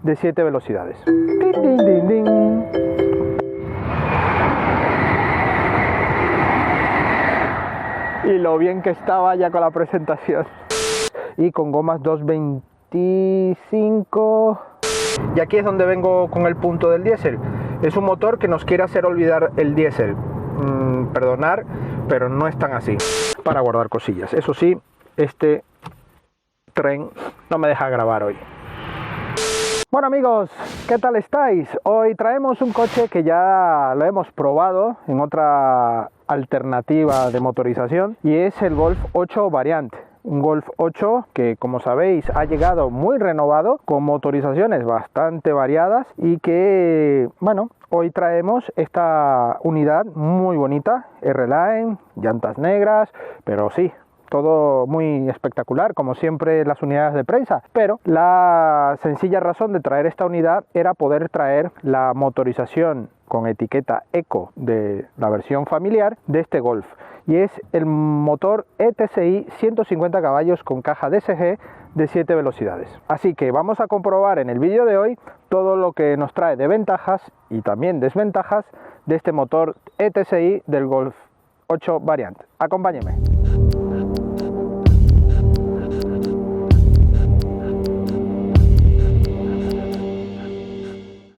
de 7 velocidades. ¡Din, din, din, din! Y lo bien que estaba ya con la presentación. Y con gomas 225. Y aquí es donde vengo con el punto del diésel. Es un motor que nos quiere hacer olvidar el diésel. Perdonar, pero no es tan así. Para guardar cosillas. Eso sí, este tren no me deja grabar hoy. Bueno amigos, ¿qué tal estáis? Hoy traemos un coche que ya lo hemos probado en otra alternativa de motorización y es el Golf 8 Variant. Un Golf 8 que, como sabéis, ha llegado muy renovado con motorizaciones bastante variadas y que, bueno, hoy traemos esta unidad muy bonita, R-Line, llantas negras, pero sí, todo muy espectacular, como siempre las unidades de prensa, pero la sencilla razón de traer esta unidad era poder traer la motorización con etiqueta Eco de la versión familiar de este Golf, y es el motor ETSI 150 caballos con caja DSG de 7 velocidades. Así que vamos a comprobar en el vídeo de hoy todo lo que nos trae de ventajas y también desventajas de este motor ETSI del Golf 8 Variant. Acompáñenme.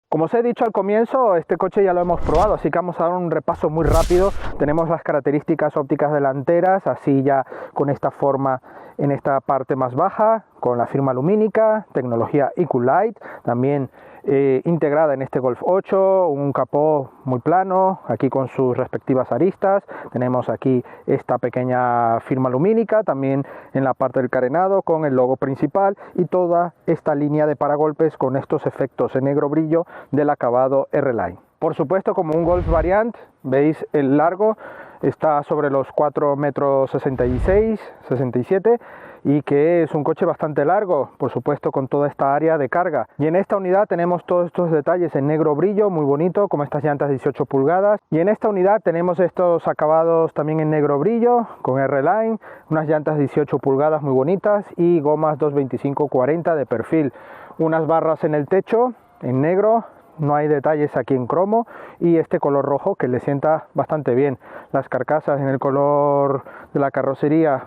Como os he dicho al comienzo, este coche ya lo hemos probado, así que vamos a dar un repaso muy rápido. Tenemos las características ópticas delanteras, así ya con esta forma en esta parte más baja, con la firma lumínica, tecnología EcoLight, también integrada en este Golf 8, un capó muy plano, aquí con sus respectivas aristas. Tenemos aquí esta pequeña firma lumínica, también en la parte del carenado con el logo principal y toda esta línea de paragolpes con estos efectos en negro brillo del acabado R-Line. Por supuesto, como un Golf Variant, veis el largo está sobre los 4,66 m, 67, y que es un coche bastante largo, por supuesto, con toda esta área de carga. Y en esta unidad tenemos todos estos detalles en negro brillo, muy bonito, como estas llantas 18 pulgadas. Y en esta unidad tenemos estos acabados también en negro brillo, con R-Line, unas llantas 18 pulgadas muy bonitas y gomas 225-40 de perfil. Unas barras en el techo, en negro. No hay detalles aquí en cromo y este color rojo que le sienta bastante bien. Las carcasas en el color de la carrocería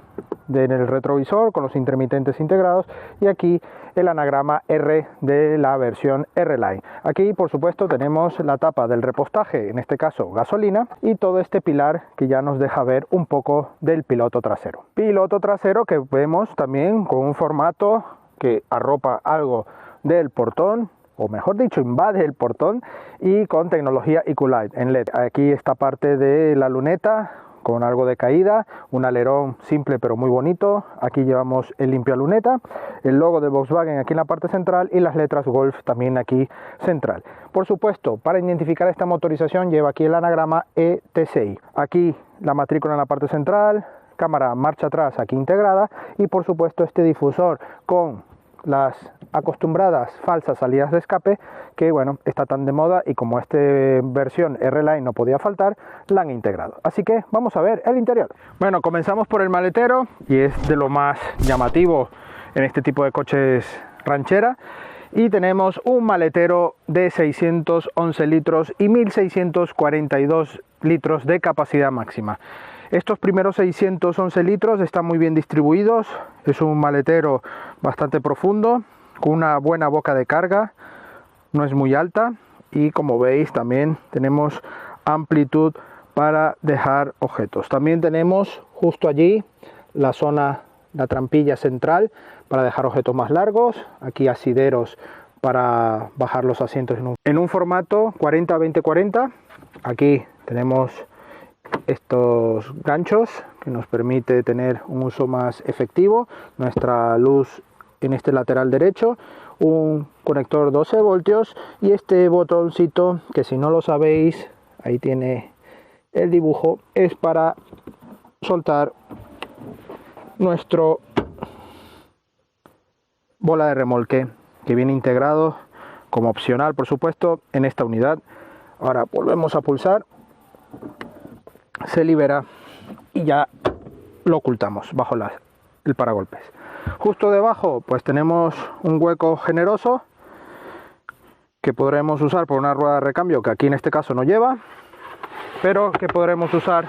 en el retrovisor con los intermitentes integrados y aquí el anagrama R de la versión R-Line. Aquí por supuesto tenemos la tapa del repostaje, en este caso gasolina, y todo este pilar que ya nos deja ver un poco del piloto trasero. Piloto trasero que vemos también con un formato que arropa algo del portón, o mejor dicho, invade el portón, y con tecnología EcoLight en LED. Aquí esta parte de la luneta con algo de caída, un alerón simple pero muy bonito. Aquí llevamos el limpia luneta, el logo de Volkswagen aquí en la parte central y las letras Golf también aquí central. Por supuesto, para identificar esta motorización lleva aquí el anagrama ETSI. Aquí la matrícula en la parte central, cámara marcha atrás aquí integrada y por supuesto este difusor con las acostumbradas falsas salidas de escape que, bueno, está tan de moda y como esta versión R-Line no podía faltar, la han integrado. Así que vamos a ver el interior. Bueno, comenzamos por el maletero y es de lo más llamativo en este tipo de coches ranchera. Y tenemos un maletero de 611 litros y 1642 litros de capacidad máxima. Estos primeros 611 litros están muy bien distribuidos, es un maletero bastante profundo, con una buena boca de carga, no es muy alta y como veis también tenemos amplitud para dejar objetos. También tenemos justo allí la zona, la trampilla central para dejar objetos más largos, aquí asideros para bajar los asientos en un formato 40-20-40, aquí tenemos estos ganchos que nos permite tener un uso más efectivo, nuestra luz en este lateral derecho, un conector 12 voltios y este botoncito que si no lo sabéis, ahí tiene el dibujo, es para soltar nuestro bola de remolque que viene integrado como opcional por supuesto en esta unidad. Ahora volvemos a pulsar, se libera y ya lo ocultamos bajo el paragolpes. Justo debajo pues tenemos un hueco generoso que podremos usar por una rueda de recambio que aquí en este caso no lleva, pero que podremos usar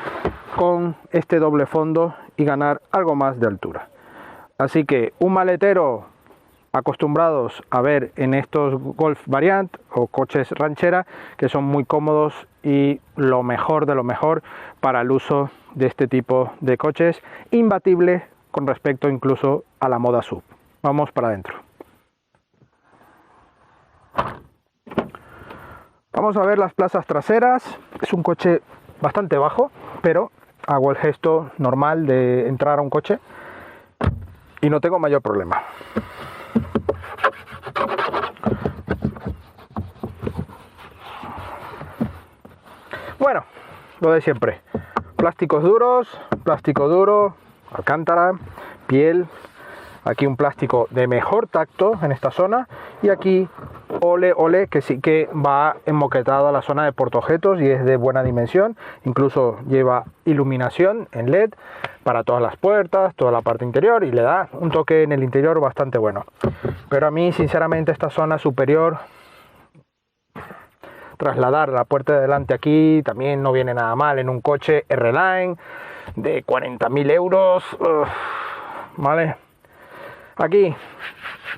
con este doble fondo y ganar algo más de altura. Así que un maletero acostumbrados a ver en estos Golf Variant o coches ranchera, que son muy cómodos y lo mejor de lo mejor para el uso de este tipo de coches, imbatible con respecto incluso a la moda SUV. Vamos para adentro. Vamos a ver las plazas traseras. Es un coche bastante bajo, pero hago el gesto normal de entrar a un coche y no tengo mayor problema. Bueno, lo de siempre. Plásticos duros, plástico duro, alcántara, piel. Aquí un plástico de mejor tacto en esta zona. Y aquí, ole, que sí que va enmoquetado a la zona de portaobjetos y es de buena dimensión. Incluso lleva iluminación en LED para todas las puertas, toda la parte interior, y le da un toque en el interior bastante bueno. Pero a mí, sinceramente, esta zona superior, trasladar la puerta de delante aquí también no viene nada mal en un coche R-Line de 40.000 euros. Vale. Aquí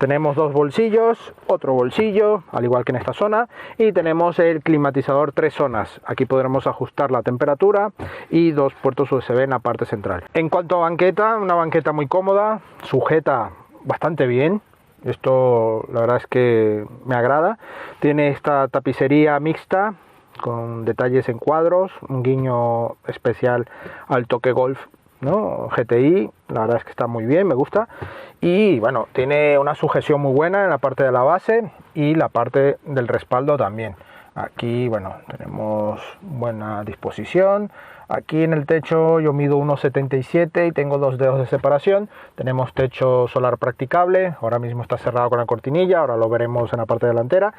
tenemos dos bolsillos, otro bolsillo, al igual que en esta zona, y tenemos el climatizador 3 zonas. Aquí podremos ajustar la temperatura y dos puertos USB en la parte central. En cuanto a banqueta, una banqueta muy cómoda, sujeta bastante bien. Esto la verdad es que me agrada. Tiene esta tapicería mixta con detalles en cuadros, un guiño especial al toque Golf, ¿no? GTI, la verdad es que está muy bien, me gusta. Y bueno, tiene una sujeción muy buena en la parte de la base y la parte del respaldo también. Aquí, bueno, tenemos buena disposición. Aquí en el techo yo mido 1,77 y tengo 2 dedos de separación. Tenemos techo solar practicable. Ahora mismo está cerrado con la cortinilla. Ahora lo veremos en la parte delantera.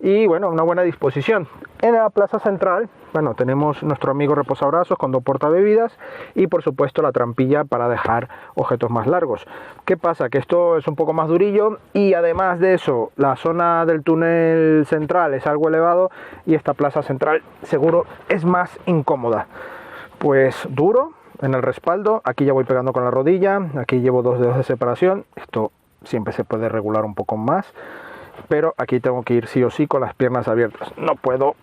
Y bueno, una buena disposición. En la plaza central, bueno, tenemos nuestro amigo reposabrazos con 2 portabebidas y por supuesto la trampilla para dejar objetos más largos. ¿Qué pasa? Que esto es un poco más durillo y además de eso, la zona del túnel central es algo elevado y esta plaza central seguro es más incómoda. Pues duro en el respaldo, aquí ya voy pegando con la rodilla, aquí llevo 2 dedos de separación, esto siempre se puede regular un poco más, pero aquí tengo que ir sí o sí con las piernas abiertas, no puedo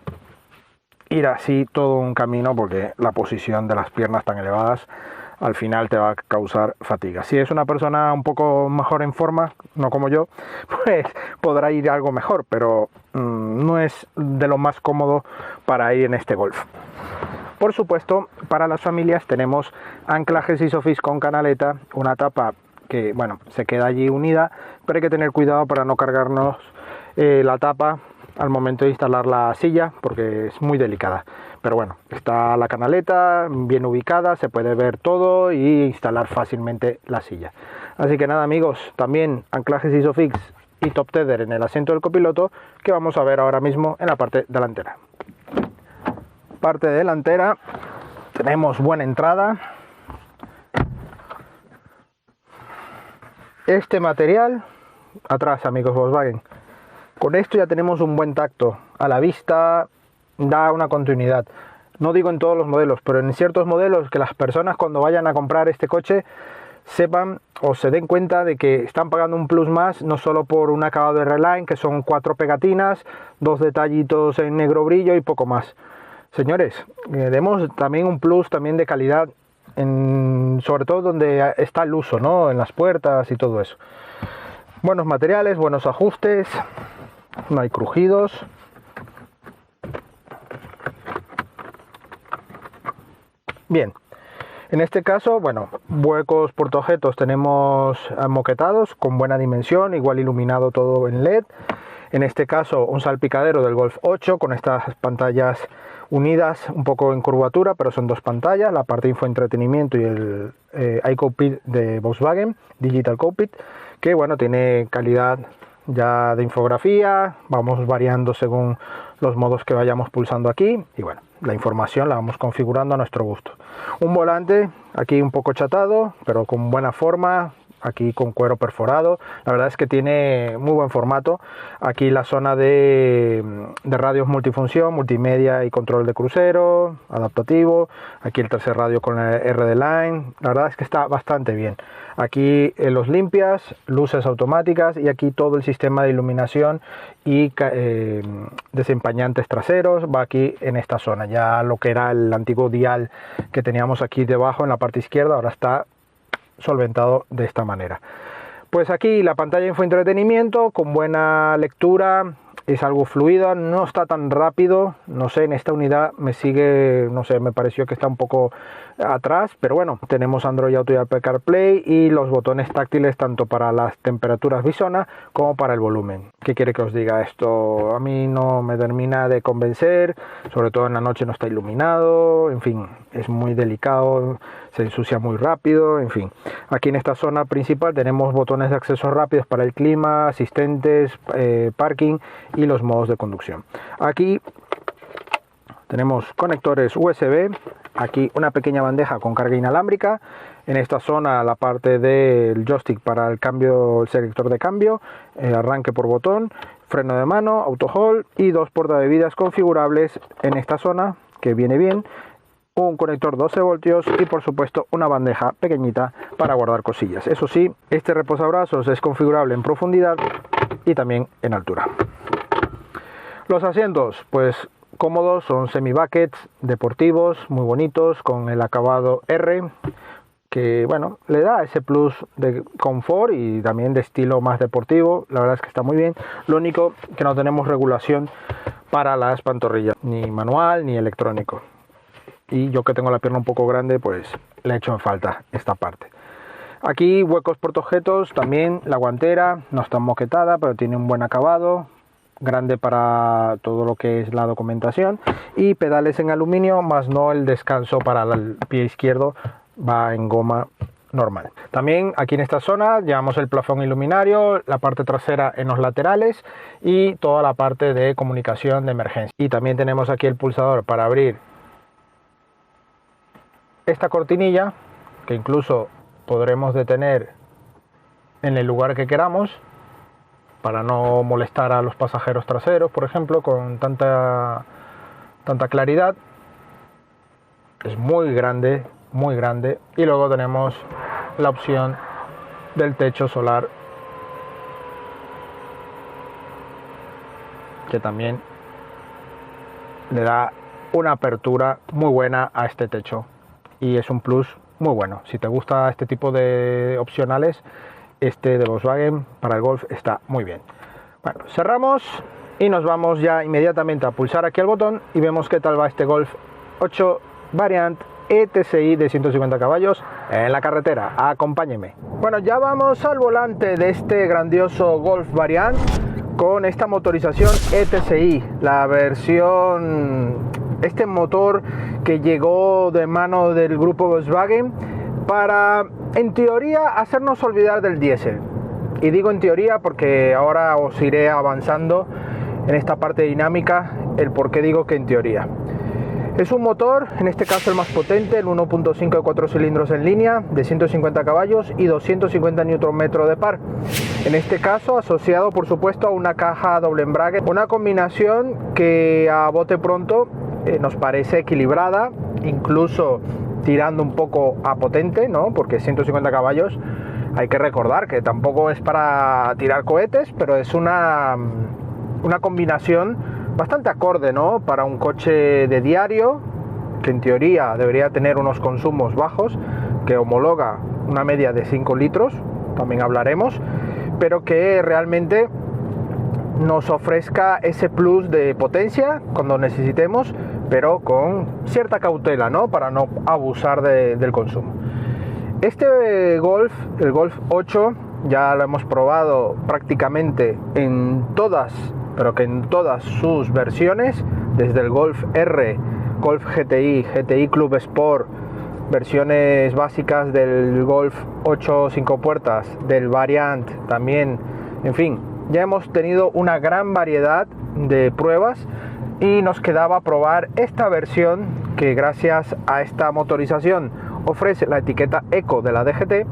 ir así todo un camino porque la posición de las piernas tan elevadas al final te va a causar fatiga. Si es una persona un poco mejor en forma, no como yo, pues podrá ir algo mejor, pero no es de lo más cómodo para ir en este Golf. Por supuesto, para las familias tenemos anclajes Isofix con canaleta, una tapa que, bueno, se queda allí unida, pero hay que tener cuidado para no cargarnos la tapa al momento de instalar la silla, porque es muy delicada. Pero bueno, está la canaleta bien ubicada, se puede ver todo y instalar fácilmente la silla. Así que nada, amigos, también anclajes Isofix y top tether en el asiento del copiloto, que vamos a ver ahora mismo en la parte delantera. Parte delantera, tenemos buena entrada. Este material, atrás, amigos Volkswagen, con esto ya tenemos un buen tacto. A la vista da una continuidad. No digo en todos los modelos, pero en ciertos modelos que las personas cuando vayan a comprar este coche sepan o se den cuenta de que están pagando un plus más, no solo por un acabado de R-Line, que son 4 pegatinas, 2 detallitos en negro brillo y poco más. Señores, demos también un plus también de calidad, sobre todo donde está el uso, ¿no? En las puertas y todo eso. Buenos materiales, buenos ajustes, no hay crujidos. Bien, en este caso, bueno, huecos portaobjetos tenemos moquetados con buena dimensión, igual iluminado todo en LED. En este caso, un salpicadero del Golf 8 con estas pantallas unidas un poco en curvatura, pero son 2 pantallas, la parte de infoentretenimiento y el iCockpit de Volkswagen, Digital Cockpit, que bueno, tiene calidad ya de infografía, vamos variando según los modos que vayamos pulsando aquí y bueno, la información la vamos configurando a nuestro gusto. Un volante aquí un poco chatado, pero con buena forma, aquí con cuero perforado. La verdad es que tiene muy buen formato. Aquí la zona de radios multifunción, multimedia y control de crucero, adaptativo. Aquí el tercer radio con la RD-Line. La verdad es que está bastante bien. Aquí los limpias, luces automáticas y aquí todo el sistema de iluminación y desempañantes traseros va aquí en esta zona. Ya lo que era el antiguo dial que teníamos aquí debajo en la parte izquierda ahora está solventado de esta manera. Pues aquí la pantalla de infoentretenimiento con buena lectura, es algo fluida, no está tan rápido, no sé, en esta unidad me sigue, no sé, me pareció que está un poco atrás, pero bueno, tenemos Android Auto y Apple CarPlay y los botones táctiles tanto para las temperaturas bisona como para el volumen. ¿Qué quiere que os diga esto? A mí no me termina de convencer, sobre todo en la noche no está iluminado, en fin, es muy delicado, se ensucia muy rápido, en fin. Aquí en esta zona principal tenemos botones de acceso rápidos para el clima, asistentes, parking y los modos de conducción. Aquí tenemos conectores USB, aquí una pequeña bandeja con carga inalámbrica, en esta zona la parte del joystick para el cambio, el selector de cambio, arranque por botón, freno de mano, auto hold y dos portabebidas configurables en esta zona que viene bien, un conector 12 voltios y por supuesto una bandeja pequeñita para guardar cosillas. Eso sí, este reposabrazos es configurable en profundidad y también en altura. Los asientos, pues cómodos, son semi-buckets deportivos, muy bonitos, con el acabado R, que bueno, le da ese plus de confort y también de estilo más deportivo. La verdad es que está muy bien. Lo único que no tenemos regulación para las pantorrillas, ni manual ni electrónico. Y yo que tengo la pierna un poco grande, pues le echo en falta esta parte. Aquí huecos portaobjetos, también la guantera, no está moquetada, pero tiene un buen acabado, grande para todo lo que es la documentación, y pedales en aluminio, más no el descanso para el pie izquierdo, va en goma normal. También aquí en esta zona llevamos el plafón iluminario, la parte trasera en los laterales y toda la parte de comunicación de emergencia. Y también tenemos aquí el pulsador para abrir esta cortinilla, que incluso podremos detener en el lugar que queramos para no molestar a los pasajeros traseros, por ejemplo, con tanta claridad. Es muy grande, muy grande. Y luego tenemos la opción del techo solar, que también le da una apertura muy buena a este techo y es un plus muy bueno. Si te gusta este tipo de opcionales, este de Volkswagen para el Golf está muy bien. Bueno, cerramos y nos vamos ya inmediatamente a pulsar aquí el botón y vemos qué tal va este Golf 8 Variant ETSI de 150 caballos en la carretera. Acompáñeme. Bueno, ya vamos al volante de este grandioso Golf Variant con esta motorización ETSI, la versión, este motor que llegó de mano del grupo Volkswagen para, en teoría, hacernos olvidar del diésel. Y digo en teoría porque ahora os iré avanzando en esta parte dinámica el por qué digo que en teoría. Es un motor, en este caso el más potente, el 1.5 de 4 cilindros en línea, de 150 caballos y 250 Nm de par. En este caso asociado por supuesto a una caja doble embrague, una combinación que a bote pronto nos parece equilibrada, incluso tirando un poco a potente, ¿no? Porque 150 caballos hay que recordar que tampoco es para tirar cohetes, pero es una combinación bastante acorde, ¿no? Para un coche de diario, que en teoría debería tener unos consumos bajos, que homologa una media de 5 litros, también hablaremos, pero que realmente nos ofrezca ese plus de potencia cuando necesitemos, pero con cierta cautela, ¿no? Para no abusar del consumo. Este Golf, el Golf 8, ya lo hemos probado prácticamente en todas, pero que en todas sus versiones, desde el Golf R, Golf GTI, GTI Club Sport, versiones básicas del Golf 8 5 puertas, del Variant también, en fin, ya hemos tenido una gran variedad de pruebas y nos quedaba probar esta versión que gracias a esta motorización ofrece la etiqueta Eco de la DGT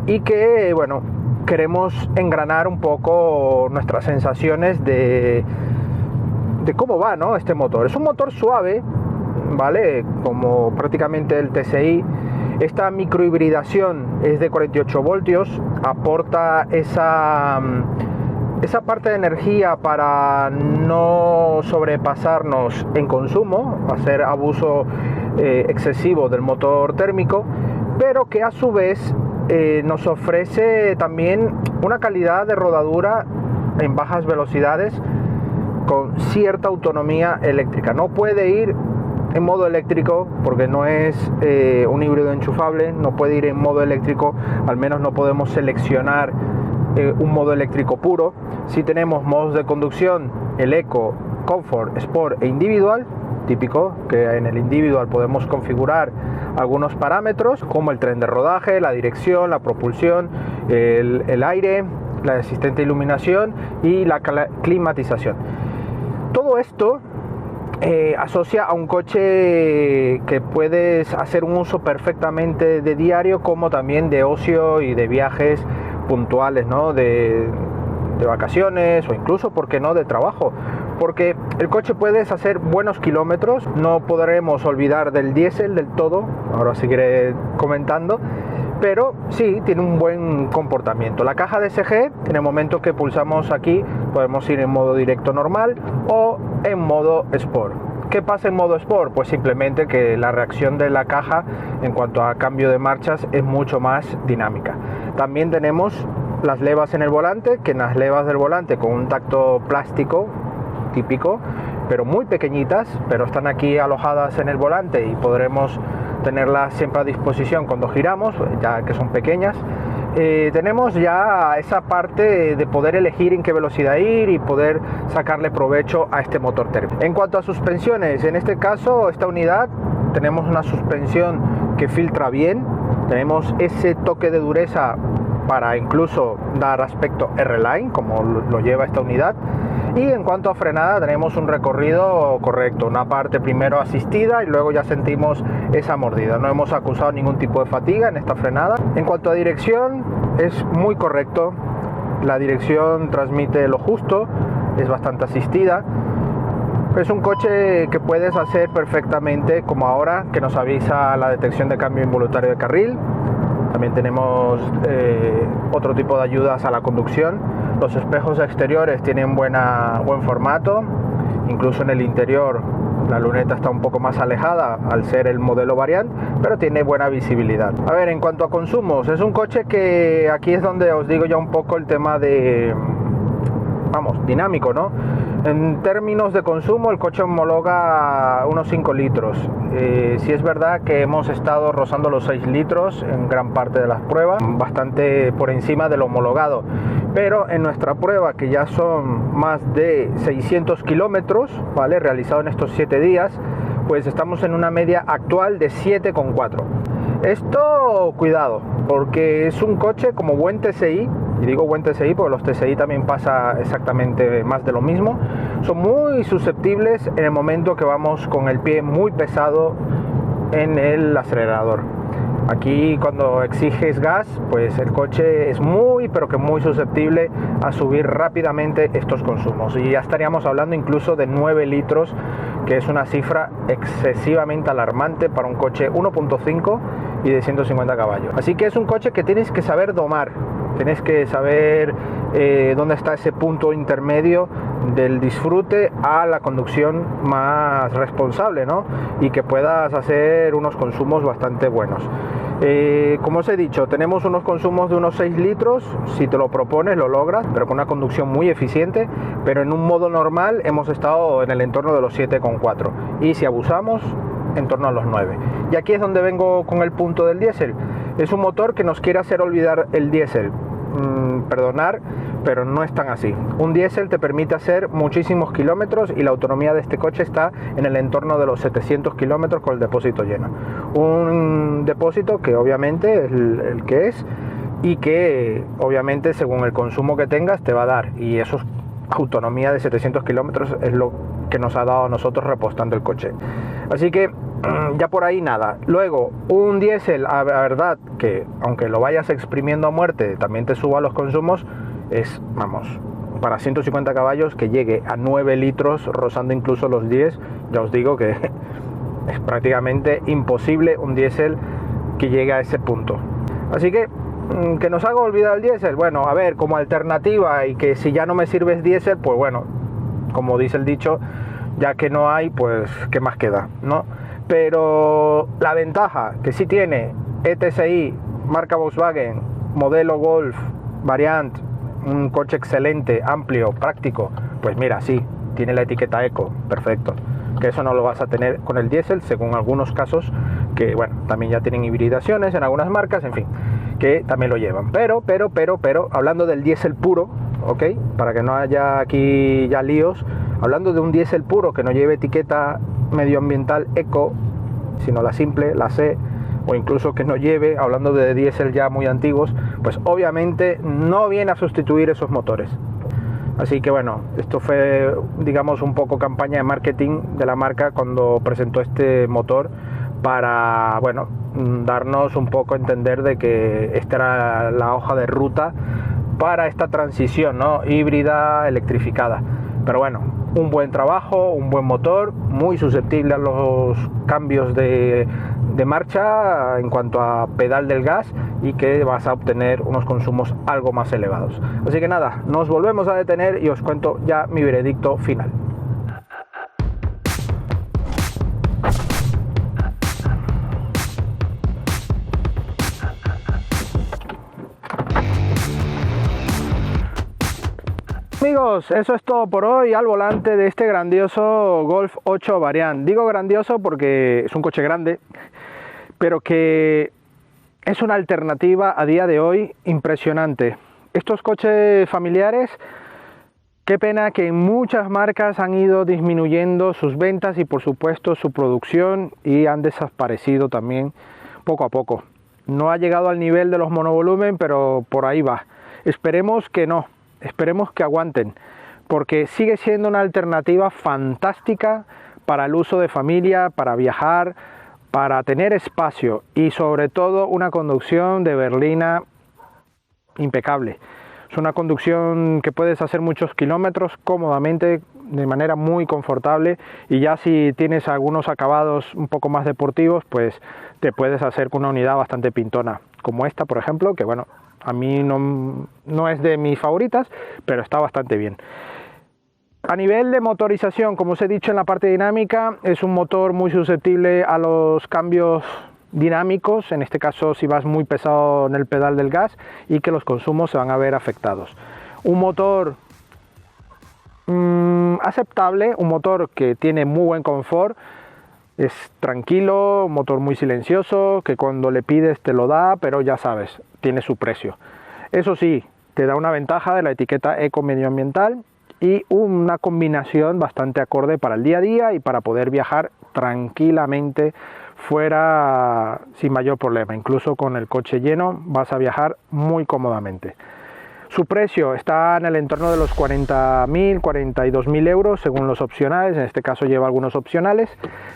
y que, bueno, queremos engranar un poco nuestras sensaciones de cómo va, ¿no?, este motor. Es un motor suave, ¿vale?, como prácticamente el TSI. Esta microhibridación es de 48 voltios, aporta esa parte de energía para no sobrepasarnos en consumo, hacer abuso excesivo del motor térmico, pero que a su vez nos ofrece también una calidad de rodadura en bajas velocidades con cierta autonomía eléctrica. No puede ir en modo eléctrico porque no es un híbrido enchufable, no puede ir en modo eléctrico, al menos no podemos seleccionar un modo eléctrico puro. Si tenemos modos de conducción, el Eco, Comfort, Sport e Individual, típico que en el Individual podemos configurar algunos parámetros como el tren de rodaje, la dirección, la propulsión, el aire, la asistente de iluminación y la climatización. Todo esto asocia a un coche que puedes hacer un uso perfectamente de diario, como también de ocio y de viajes puntuales, ¿no?, de vacaciones o incluso, ¿por qué no?, de trabajo, porque el coche puedes hacer buenos kilómetros. No podremos olvidar del diésel del todo, ahora seguiré comentando, pero sí tiene un buen comportamiento. La caja DSG, en el momento que pulsamos aquí, podemos ir en modo directo normal o en modo Sport. ¿Qué pasa en modo Sport? Pues simplemente que la reacción de la caja en cuanto a cambio de marchas es mucho más dinámica. También tenemos las levas en el volante, que en las levas del volante con un tacto plástico típico, pero muy pequeñitas, pero están aquí alojadas en el volante y podremos tenerlas siempre a disposición cuando giramos, ya que son pequeñas. Tenemos ya esa parte de poder elegir en qué velocidad ir y poder sacarle provecho a este motor térmico. En cuanto a suspensiones, en este caso, esta unidad, tenemos una suspensión que filtra bien, tenemos ese toque de dureza para incluso dar aspecto R-Line, como lo lleva esta unidad. Y en cuanto a frenada, tenemos un recorrido correcto, una parte primero asistida y luego ya sentimos esa mordida. No hemos acusado ningún tipo de fatiga en esta frenada. En cuanto a dirección, es muy correcto, la dirección transmite lo justo, es bastante asistida. Es un coche que puedes hacer perfectamente, como ahora, que nos avisa la detección de cambio involuntario de carril. También tenemos otro tipo de ayudas a la conducción. Los espejos exteriores tienen buen formato, incluso en el interior la luneta está un poco más alejada al ser el modelo variant, pero tiene buena visibilidad. A ver, en cuanto a consumos, es un coche que aquí es donde os digo ya un poco el tema de, vamos, dinámico, ¿no? En términos de consumo, el coche homologa unos 5 litros. Sí es verdad que hemos estado rozando los 6 litros en gran parte de las pruebas, bastante por encima del homologado. Pero en nuestra prueba, que ya son más de 600 kilómetros, ¿vale?, realizado en estos 7 días, pues estamos en una media actual de 7,4. Esto, cuidado, porque es un coche como buen TSI, y digo buen TSI porque los TSI también pasa exactamente más de lo mismo, son muy susceptibles en el momento que vamos con el pie muy pesado en el acelerador. Aquí cuando exiges gas, pues el coche es muy, pero que muy susceptible a subir rápidamente estos consumos. Y ya estaríamos hablando incluso de 9 litros, que es una cifra excesivamente alarmante para un coche 1.5 y de 150 caballos. Así que es un coche que tienes que saber domar, tienes que saber dónde está ese punto intermedio del disfrute a la conducción más responsable, ¿no? Y que puedas hacer unos consumos bastante buenos. Como os he dicho, tenemos unos consumos de unos 6 litros, si te lo propones lo logras, pero con una conducción muy eficiente, pero en un modo normal hemos estado en el entorno de los 7,4 y si abusamos, en torno a los 9. Y aquí es donde vengo con el punto del diésel. Es un motor que nos quiere hacer olvidar el diésel. Perdonar, pero no es tan así. Un diésel te permite hacer muchísimos kilómetros y la autonomía de este coche está en el entorno de los 700 kilómetros con el depósito lleno. Un depósito que obviamente es el que es y que obviamente según el consumo que tengas te va a dar, y eso, autonomía de 700 kilómetros es lo que nos ha dado a nosotros repostando el coche. Así que ya por ahí nada. Luego, un diésel, la verdad que aunque lo vayas exprimiendo a muerte, también te suba los consumos, es, vamos, para 150 caballos que llegue a 9 litros, rozando incluso los 10, ya os digo que es prácticamente imposible un diésel que llegue a ese punto. Así que nos haga olvidar el diésel. Bueno, a ver, como alternativa, y que si ya no me sirve diésel, pues bueno, como dice el dicho, ya que no hay, pues qué más queda, ¿no? Pero la ventaja que sí tiene ETSI, marca Volkswagen, modelo Golf, Variant, un coche excelente, amplio, práctico, pues mira, sí, tiene la etiqueta Eco, perfecto. Que eso no lo vas a tener con el diésel, según algunos casos, que bueno, también ya tienen hibridaciones en algunas marcas, en fin, que también lo llevan. Pero, hablando del diésel puro, ¿ok? Para que no haya aquí ya líos, hablando de un diésel puro que no lleve etiqueta medioambiental Eco, sino la simple, la C, o incluso que no lleve, hablando de diésel ya muy antiguos, pues obviamente no viene a sustituir esos motores. Así que bueno, esto fue, digamos, un poco campaña de marketing de la marca cuando presentó este motor, para, bueno, darnos un poco a entender de que esta era la hoja de ruta para esta transición, ¿no? Híbrida, electrificada. Pero bueno, un buen trabajo, un buen motor, muy susceptible a los cambios de marcha en cuanto a pedal del gas, y que vas a obtener unos consumos algo más elevados. Así que nada, nos volvemos a detener y os cuento ya mi veredicto final. Amigos, eso es todo por hoy al volante de este grandioso Golf 8 Variant. Digo grandioso porque es un coche grande, pero que es una alternativa a día de hoy impresionante. Estos coches familiares, qué pena que en muchas marcas han ido disminuyendo sus ventas y por supuesto su producción, y han desaparecido también poco a poco. No ha llegado al nivel de los monovolumen, pero por ahí va. Esperemos que no. Esperemos que aguanten, porque sigue siendo una alternativa fantástica para el uso de familia, para viajar, para tener espacio y sobre todo una conducción de berlina impecable. Es una conducción que puedes hacer muchos kilómetros cómodamente, de manera muy confortable, y ya si tienes algunos acabados un poco más deportivos, pues te puedes hacer con una unidad bastante pintona, como esta por ejemplo, que bueno, a mí no es de mis favoritas, pero está bastante bien. A nivel de motorización, como os he dicho en la parte dinámica, es un motor muy susceptible a los cambios dinámicos, en este caso si vas muy pesado en el pedal del gas, y que los consumos se van a ver afectados. Un motor aceptable, un motor que tiene muy buen confort, es tranquilo, un motor muy silencioso, que cuando le pides te lo da, pero ya sabes, tiene su precio. Eso sí, te da una ventaja de la etiqueta eco medioambiental y una combinación bastante acorde para el día a día y para poder viajar tranquilamente fuera sin mayor problema. Incluso con el coche lleno vas a viajar muy cómodamente. Su precio está en el entorno de los 40.000, 42.000 euros según los opcionales, en este caso lleva algunos opcionales,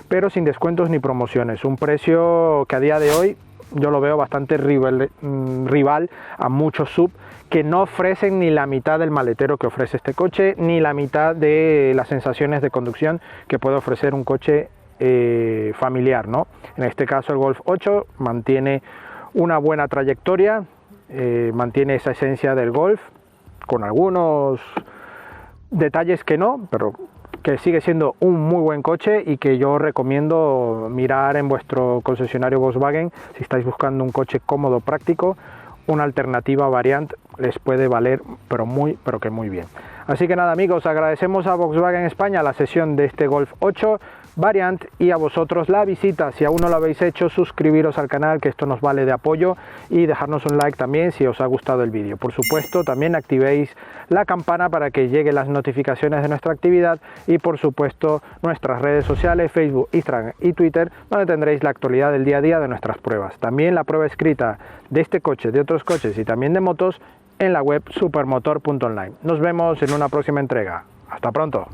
pero sin descuentos ni promociones. Un precio que a día de hoy yo lo veo bastante rival a muchos sub que no ofrecen ni la mitad del maletero que ofrece este coche, ni la mitad de las sensaciones de conducción que puede ofrecer un coche familiar, ¿no? En este caso el Golf 8 mantiene una buena trayectoria, mantiene esa esencia del Golf, con algunos detalles que no, pero que sigue siendo un muy buen coche y que yo recomiendo mirar en vuestro concesionario Volkswagen si estáis buscando un coche cómodo, práctico. Una alternativa Variant les puede valer, pero que muy bien. Así que nada amigos, agradecemos a Volkswagen España la sesión de este Golf 8 Variant y a vosotros la visita. Si aún no lo habéis hecho, suscribiros al canal, que esto nos vale de apoyo, y dejarnos un like también si os ha gustado el vídeo. Por supuesto, también activéis la campana para que lleguen las notificaciones de nuestra actividad, y por supuesto nuestras redes sociales, Facebook, Instagram y Twitter, donde tendréis la actualidad del día a día de nuestras pruebas. También la prueba escrita de este coche, de otros coches y también de motos en la web supermotor.online. Nos vemos en una próxima entrega. Hasta pronto.